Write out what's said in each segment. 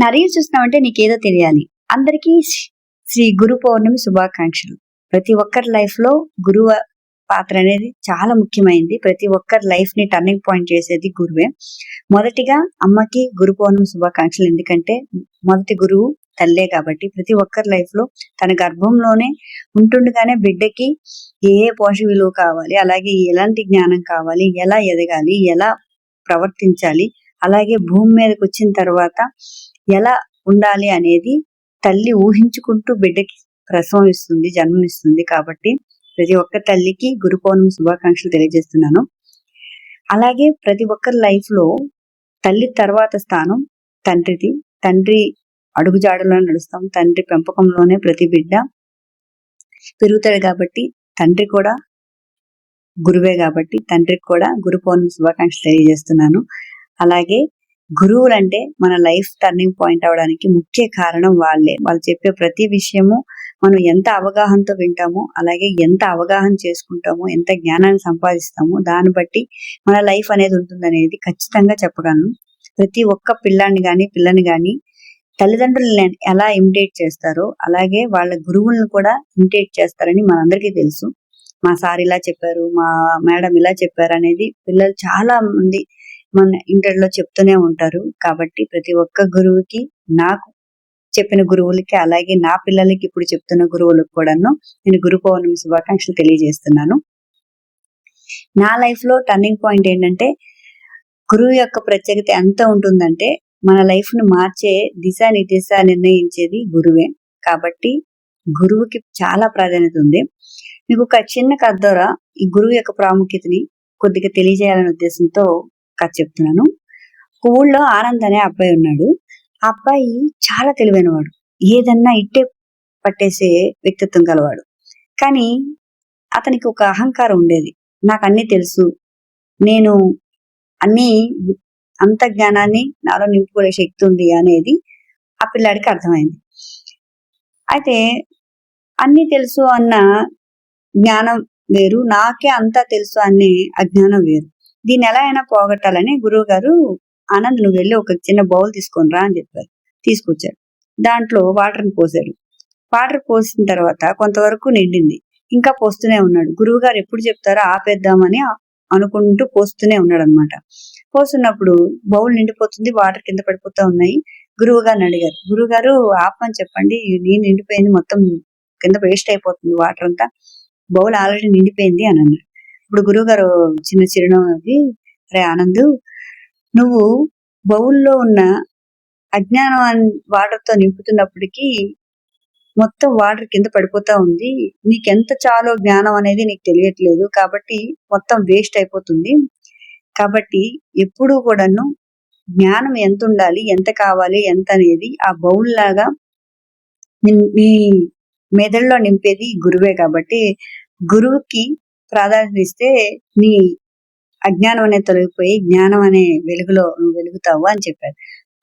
నా రీల్స్ చూస్తున్నావంటే నీకేదో తెలియాలి. అందరికీ శ్రీ గురు పౌర్ణమి శుభాకాంక్షలు. ప్రతి ఒక్కరి లైఫ్ లో గురువు పాత్ర అనేది చాలా ముఖ్యమైనది. ప్రతి ఒక్కరి లైఫ్ ని టర్నింగ్ పాయింట్ చేసేది గురువే. మొదటిగా అమ్మకి గురు పౌర్ణమి శుభాకాంక్షలు. ఎందుకంటే మొదటి గురువు తల్లే కాబట్టి ప్రతి ఒక్కరి లైఫ్ లో తన గర్భంలోనే ఉంటుండగానే బిడ్డకి ఏ పోషక విలువ కావాలి, అలాగే ఎలాంటి జ్ఞానం కావాలి, ఎలా ఎదగాలి, ఎలా ప్రవర్తించాలి, అలాగే భూమి మీదకి వచ్చిన తర్వాత ఎలా ఉండాలి అనేది తల్లి ఊహించుకుంటూ బిడ్డకి ప్రసవం ఇస్తుంది, జన్మనిస్తుంది. కాబట్టి ప్రతి ఒక్క తల్లికి గురు పౌర్ణమి శుభాకాంక్షలు తెలియజేస్తున్నాను. అలాగే ప్రతి ఒక్కరి లైఫ్ లో తల్లి తర్వాత స్థానం తండ్రిది. తండ్రి అడుగుజాడలో నడుస్తాం. తండ్రి పెంపకంలోనే ప్రతి బిడ్డ పెరుగుతాడు. కాబట్టి తండ్రి కూడా గురువే. కాబట్టి తండ్రికి కూడా గురు పౌర్ణమి శుభాకాంక్షలు తెలియజేస్తున్నాను. అలాగే గురువులంటే మన లైఫ్ టర్నింగ్ పాయింట్ అవడానికి ముఖ్య కారణం వాళ్ళే. వాళ్ళు చెప్పే ప్రతి విషయము మనం ఎంత అవగాహనతో వింటామో, అలాగే ఎంత అవగాహన చేసుకుంటామో, ఎంత జ్ఞానాన్ని సంపాదిస్తామో దాన్ని బట్టి మన లైఫ్ అనేది ఉంటుందనేది ఖచ్చితంగా చెప్పగలను. ప్రతి ఒక్క పిల్లాన్ని కానీ పిల్లని కానీ తల్లిదండ్రులు ఎలా ఇమిటేట్ చేస్తారో అలాగే వాళ్ళ గురువులను కూడా ఇమిటేట్ చేస్తారని మనందరికీ తెలుసు. మా సార్ ఇలా చెప్పారు, మా మేడం ఇలా చెప్పారు అనేది పిల్లలు చాలా మంది మన ఇంటర్లో చెప్తూనే ఉంటారు. కాబట్టి ప్రతి ఒక్క గురువుకి, నాకు చెప్పిన గురువులకి, అలాగే నా పిల్లలకి ఇప్పుడు చెప్తున్న గురువులకు కూడాను నేను గురు పౌర్ణమి శుభాకాంక్షలు తెలియజేస్తున్నాను. నా లైఫ్ లో టర్నింగ్ పాయింట్ ఏంటంటే, గురువు యొక్క ప్రత్యేకత ఎంత ఉంటుందంటే మన లైఫ్ ను మార్చే దిశ నిర్దేశ నిర్ణయించేది గురువే. కాబట్టి గురువుకి చాలా ప్రాధాన్యత ఉంది. మీకు ఒక చిన్న కథ ద్వారా ఈ గురువు యొక్క ప్రాముఖ్యతని కొద్దిగా తెలియజేయాలనే ఉద్దేశంతో కథ చెప్తున్నాను. ఒక ఊళ్ళో ఆనంద్ అనే అబ్బాయి ఉన్నాడు. ఆ అబ్బాయి చాలా తెలివైనవాడు, ఏదన్నా ఇట్టే పట్టేసే వ్యక్తిత్వం గలవాడు. కానీ అతనికి ఒక అహంకారం ఉండేది. నాకు అన్ని తెలుసు, నేను అన్ని అంత జ్ఞానాన్ని నాలో నింపుకునే శక్తి ఉంది అనేది ఆ పిల్లాడికి అర్థమైంది. అయితే అన్ని తెలుసు అన్న జ్ఞానం వేరు, నాకే అంతా తెలుసు అనే అజ్ఞానం వేరు. దీన్ని ఎలా అయినా పోగొట్టాలని గురువు గారు, ఆనంద్ నువ్వు వెళ్ళి ఒక చిన్న బౌల్ తీసుకొని రా అని చెప్పారు. తీసుకొచ్చారు. దాంట్లో వాటర్ని పోసాడు. వాటర్ పోసిన తర్వాత కొంతవరకు నిండింది. ఇంకా పోస్తూనే ఉన్నాడు. గురువు గారు ఎప్పుడు చెప్తారో ఆపేద్దామని అనుకుంటూ పోస్తూనే ఉన్నాడు అనమాట. పోస్తున్నప్పుడు బౌల్ నిండిపోతుంది, వాటర్ కింద పడిపోతూ ఉన్నాయి. గురువు గారిని అడిగారు, గురువు గారు ఆపమని చెప్పండి, నీళ్ళు నిండిపోయింది, మొత్తం కింద వేస్ట్ అయిపోతుంది వాటర్ అంతా, బౌల్ ఆల్రెడీ నిండిపోయింది అని అన్నారు. ఇప్పుడు గురువు గారు చిన్న చిరునవ్వు, రే ఆనంద్, నువ్వు బౌల్లో ఉన్న అజ్ఞానం వాటర్ తో నింపుతున్నప్పటికీ మొత్తం వాటర్ కింద పడిపోతా ఉంది. నీకెంత చాలో జ్ఞానం అనేది నీకు తెలియట్లేదు. కాబట్టి మొత్తం వేస్ట్ అయిపోతుంది. కాబట్టి ఎప్పుడూ కూడాను జ్ఞానం ఎంత ఉండాలి, ఎంత కావాలి, ఎంత అనేది ఆ బౌల్ లాగా నీ మెదడులో నింపేది గురువే. కాబట్టి గురువుకి ప్రాధాన్యత ఇస్తే నీ అజ్ఞానం అనేది తొలగిపోయి జ్ఞానం అనే వెలుగులో నువ్వు వెలుగుతావు అని చెప్పారు.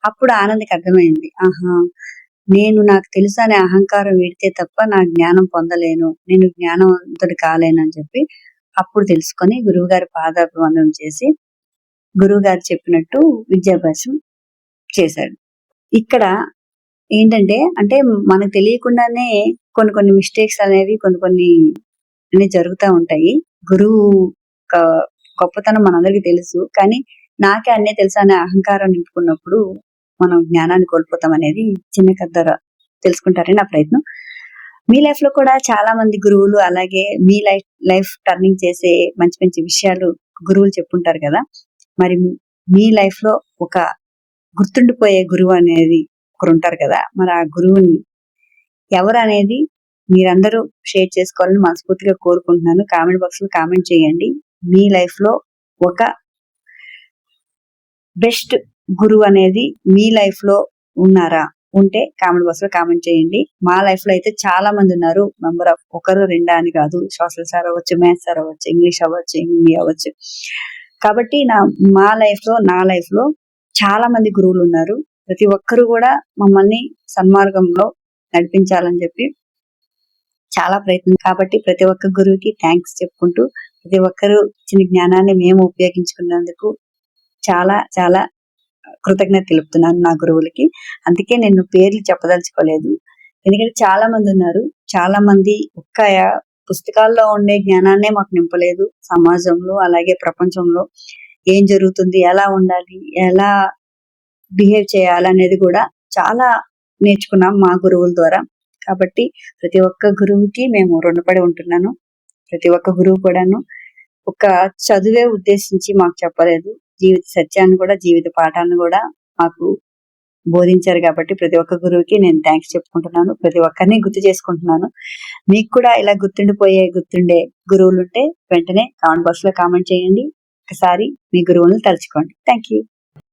అప్పుడు ఆనంద్కి అర్థమైంది, ఆహా, నేను నాకు తెలుసు అనే అహంకారం వీడితే తప్ప నా జ్ఞానం పొందలేను, నేను జ్ఞానవంతుడు కాలేను అని చెప్పి అప్పుడు తెలుసుకొని గురువు గారి పాదాభివందనం చేసి గురువు గారు చెప్పినట్టు విద్యాభ్యాసం చేశాడు. ఇక్కడ ఏంటంటే, అంటే మనకు తెలియకుండానే కొన్ని మిస్టేక్స్ అనేవి కొన్ని జరుగుతూ ఉంటాయి. గురువు గొప్పతనం మనందరికీ తెలుసు, కానీ నాకే అన్నీ తెలుసు అనే అహంకారం నింపుకున్నప్పుడు మనం జ్ఞానాన్ని కోల్పోతాం అనేది చిన్న కథ ద్వారా తెలుసుకుంటారని నా ప్రయత్నం. మీ లైఫ్ లో కూడా చాలా మంది గురువులు, అలాగే మీ లైఫ్ టర్నింగ్ చేసే మంచి మంచి విషయాలు గురువులు చెప్పుంటారు కదా. మరి మీ లైఫ్ లో ఒక గుర్తుండిపోయే గురువు అనేది ఒకరు ఉంటారు కదా. మరి ఆ గురువుని ఎవరు అనేది మీరందరూ షేర్ చేసుకోవాలని మనస్ఫూర్తిగా కోరుకుంటున్నాను. కామెంట్ బాక్స్ లో కామెంట్ చేయండి. మీ లైఫ్ లో ఒక బెస్ట్ గురువు అనేది మీ లైఫ్ లో ఉన్నారా? ఉంటే కామెంట్ బాక్స్ లో కామెంట్ చేయండి. మా లైఫ్ లో అయితే చాలా మంది ఉన్నారు. మెంబర్ ఆఫ్ ఒకరు రెండా అని కాదు. సోషల్ సార్ అవ్వచ్చు, మ్యాథ్స్ సార్ అవ్వచ్చు, ఇంగ్లీష్ అవ్వచ్చు, హిందీ అవ్వచ్చు. కాబట్టి నా లైఫ్ లో చాలా మంది గురువులు ఉన్నారు. ప్రతి ఒక్కరు కూడా మమ్మల్ని సన్మార్గంలో నడిపించాలని చెప్పి చాలా ప్రయత్నం. కాబట్టి ప్రతి ఒక్క గురువుకి థ్యాంక్స్ చెప్పుకుంటూ, ప్రతి ఒక్కరు ఇచ్చిన జ్ఞానాన్ని మేము ఉపయోగించుకున్నందుకు చాలా చాలా కృతజ్ఞత తెలుపుతున్నాను నా గురువులకి. అందుకే నేను పేర్లు చెప్పదలుచుకోలేదు. ఎందుకంటే చాలా మంది ఉన్నారు. చాలా మంది ఒక్క పుస్తకాల్లో ఉండే జ్ఞానాన్నే మాకు నింపలేదు. సమాజంలో అలాగే ప్రపంచంలో ఏం జరుగుతుంది, ఎలా ఉండాలి, ఎలా బిహేవ్ చేయాలనేది కూడా చాలా నేర్చుకున్నాం మా గురువుల ద్వారా. కాబట్టి ప్రతి ఒక్క గురువుకి మేము రుణపడి ఉంటున్నాను. ప్రతి ఒక్క గురువు కూడాను ఒక చదువే ఉద్దేశించి మాకు చెప్పలేదు. జీవిత సత్యాన్ని కూడా, జీవిత పాఠాలను కూడా మాకు బోధించారు. కాబట్టి ప్రతి ఒక్క గురువుకి నేను థ్యాంక్స్ చెప్పుకుంటున్నాను. ప్రతి ఒక్కరిని గుర్తు చేసుకుంటున్నాను. మీకు కూడా ఇలా గుర్తుండే గురువులు ఉంటే వెంటనే కామెంట్ బాక్స్ లో కామెంట్ చేయండి. ఒకసారి మీ గురువులను తలుచుకోండి. Thank you.